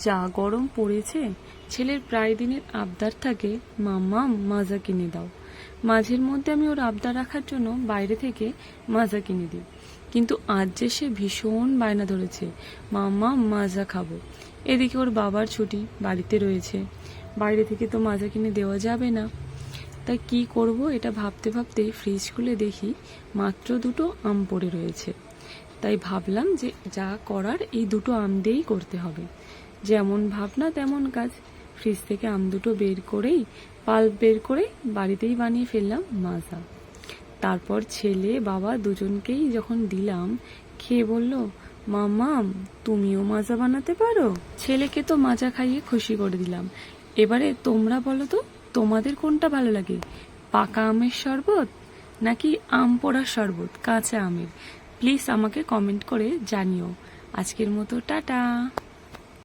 যা গরম পড়েছে, ছেলের প্রায় দিনের আবদার থাকে মাম্মা মাজা কিনে দাও। মাঝের মধ্যে আমি ওর আবদার রাখার জন্য বাইরে থেকে মাজা কিনে দিই, কিন্তু আজ যে সে ভীষণ বায়না ধরেছে মাম্মা মাজা খাবো। এদিকে ওর বাবার ছুটি, বাড়িতে রয়েছে, বাইরে থেকে তো মাজা কিনে দেওয়া যাবে না। তাই কি করব এটা ভাবতে ভাবতে ফ্রিজ খুলে দেখি মাত্র দুটো আম পড়ে রয়েছে। তাই ভাবলাম যে যা করার এই দুটো আম দিয়েই করতে হবে। যেমন ভাবনা তেমন কাজ, ফ্রিজ থেকে আম দুটো বের করেই পাল্প বের করে বাড়িতেই বানিয়ে ফেললাম মাজা। তারপর ছেলে বাবা দুজনকেই যখন দিলাম, খেয়ে বলল, মাম্মাম তুমিও মাজা বানাতে পারো। ছেলেকে তো মাজা খাইয়ে খুশি করে দিলাম। এবারে তোমরা বলো তো, তোমাদের কোনটা ভালো লাগে, পাকা আমের শরবত নাকি আম পোড়ার শরবত কাঁচা আমের? প্লিজ আমাকে কমেন্ট করে জানিও। আজকের মতো টাটা।